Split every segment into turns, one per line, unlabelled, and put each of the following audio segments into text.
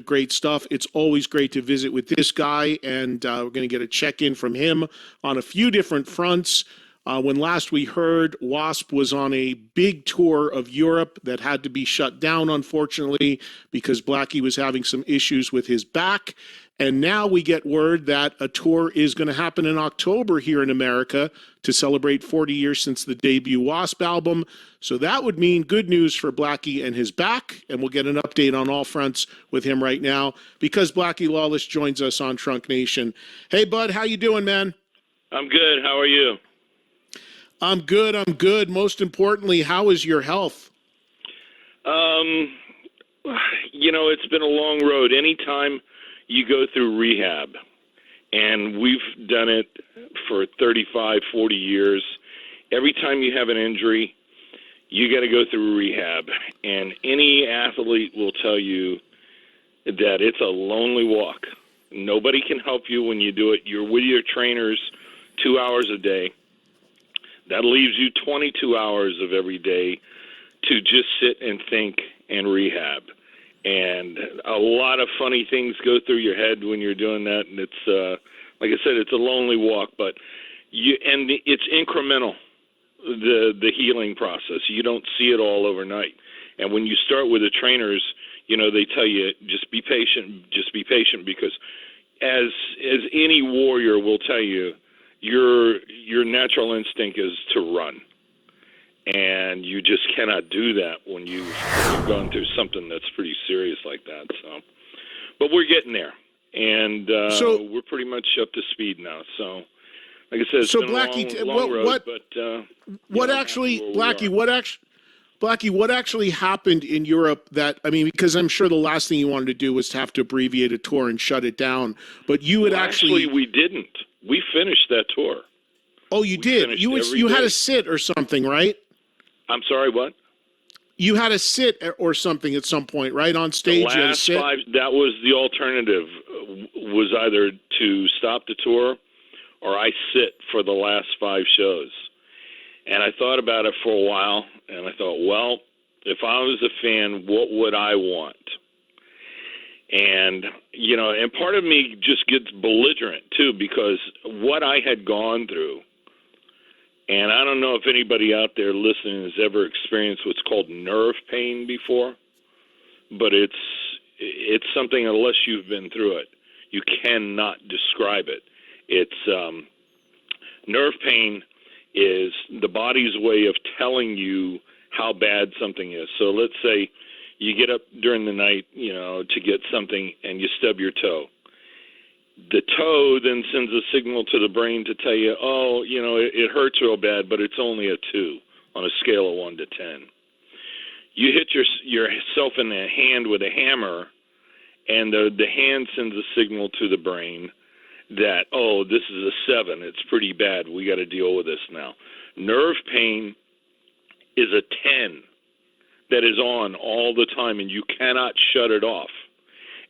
great stuff. It's always great to visit with this guy, and we're going to get a check-in from him on a few different fronts. When last we heard, W.A.S.P was on a big tour of Europe that had to be shut down, unfortunately, because Blackie was having some issues with his back. And now we get word that a tour is going to happen in October here in America to celebrate 40 years since the debut W.A.S.P album. So that would mean good news for Blackie and his back, and we'll get an update on all fronts with him right now because Blackie Lawless joins us on Trunk Nation. Hey, bud, how you doing, man?
I'm good. How are you?
I'm good. Most importantly, how is your health?
It's been a long road. Anytime you go through rehab, and we've done it for 35, 40 years, every time you have an injury, you got to go through rehab. And any athlete will tell you that it's a lonely walk. Nobody can help you when you do it. You're with your trainers 2 hours a day. That leaves you 22 hours of every day to just sit and think and rehab. And a lot of funny things go through your head when you're doing that. And it's, like I said, it's a lonely walk, but it's incremental, the healing process. You don't see it all overnight. And when you start with the trainers, they tell you, just be patient, because as any warrior will tell you, your natural instinct is to run, and you just cannot do that when you've gone through something that's pretty serious like that. So, but we're getting there, and we're pretty much up to speed now. So, like I said, it's been
Blackie,
a long road,
Blackie, what actually happened in Europe because I'm sure the last thing you wanted to do was to have to abbreviate a tour and shut it down, but you had
actually we didn't. We finished that tour.
Oh, you did? You had a sit or something, right?
I'm sorry, what?
You had a sit or something at some point, right? On stage,
the last five, that was the alternative, was either to stop the tour or I sit for the last 5 shows. And I thought about it for a while, and I thought, well, if I was a fan, what would I want? And, and part of me just gets belligerent, too, because what I had gone through, and I don't know if anybody out there listening has ever experienced what's called nerve pain before, but it's something, unless you've been through it, you cannot describe it. It's nerve pain is the body's way of telling you how bad something is. So let's say you get up during the night, to get something, and you stub your toe. The toe then sends a signal to the brain to tell you, it hurts real bad, but it's only a 2 on a scale of 1 to 10. You hit yourself in the hand with a hammer, and the hand sends a signal to the brain that, this is a 7. It's pretty bad. We got to deal with this now. Nerve pain is a 10 that is on all the time, and you cannot shut it off.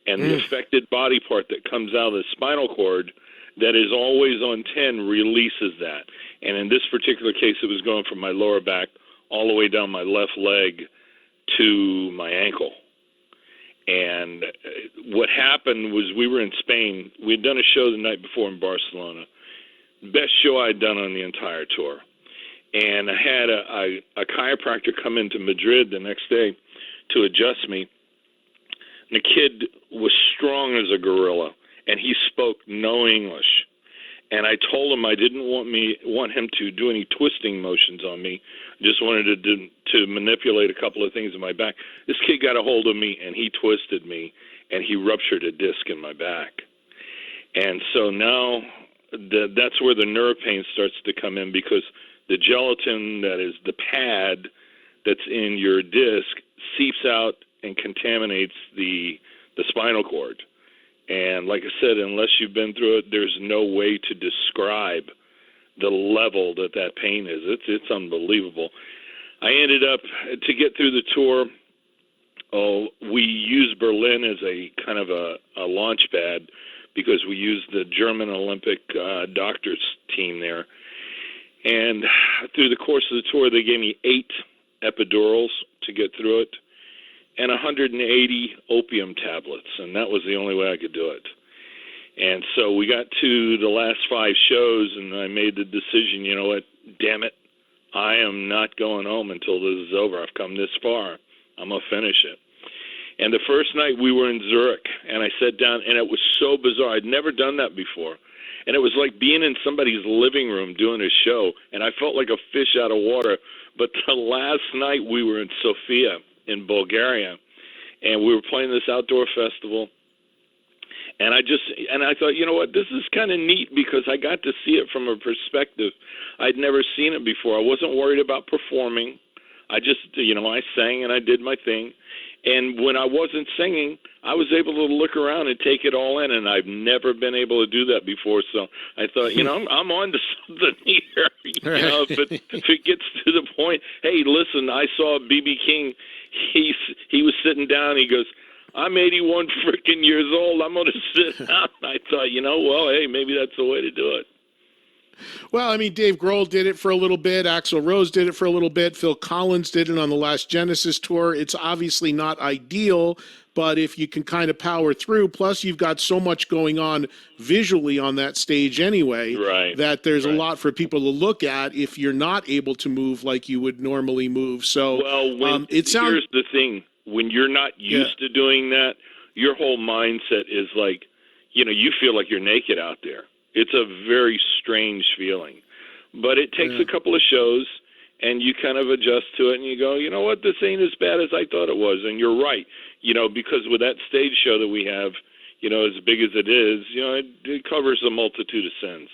And the affected body part that comes out of the spinal cord that is always on 10 releases that. And in this particular case, it was going from my lower back all the way down my left leg to my ankle. And what happened was we were in Spain. We had done a show the night before in Barcelona, best show I'd done on the entire tour. And I had a chiropractor come into Madrid the next day to adjust me. And the kid was strong as a gorilla, and he spoke no English. And I told him I didn't want him to do any twisting motions on me. Just wanted to manipulate a couple of things in my back. This kid got a hold of me, and he twisted me, and he ruptured a disc in my back. And so now that's where the nerve pain starts to come in, because the gelatin, that is the pad that's in your disc, seeps out and contaminates the spinal cord. And like I said, unless you've been through it, there's no way to describe the level that pain is. It's unbelievable. I ended up, to get through the tour, we used Berlin as a kind of a launch pad, because we used the German Olympic doctors team there. And through the course of the tour, they gave me 8 epidurals to get through it. and 180 opium tablets, and that was the only way I could do it. And so we got to the last 5 shows, and I made the decision, you know what, damn it, I am not going home until this is over. I've come this far. I'm going to finish it. And the first night we were in Zurich, and I sat down, and it was so bizarre. I'd never done that before. And it was like being in somebody's living room doing a show, and I felt like a fish out of water. But the last night we were in Sofia in Bulgaria, and we were playing this outdoor festival. And I thought, you know what, this is kind of neat because I got to see it from a perspective. I'd never seen it before. I wasn't worried about performing. I just, I sang and I did my thing. And when I wasn't singing, I was able to look around and take it all in, and I've never been able to do that before. So I thought, I'm on to something here. If it gets to the point, hey, listen, I saw B.B. King. He was sitting down. He goes, I'm 81 freaking years old. I'm going to sit down. I thought, hey, maybe that's the way to do it.
Well, I mean, Dave Grohl did it for a little bit. Axl Rose did it for a little bit. Phil Collins did it on the last Genesis tour. It's obviously not ideal, but if you can kind of power through, plus you've got so much going on visually on that stage anyway,
right,
that there's a lot for people to look at if you're not able to move like you would normally move. So,
here's the thing. When you're not used to doing that, your whole mindset is like, you feel like you're naked out there. It's a very strange feeling. But it takes a couple of shows, and you kind of adjust to it, and you go, you know what, this ain't as bad as I thought it was. And you're right, because with that stage show that we have, as big as it is, it covers a multitude of sins.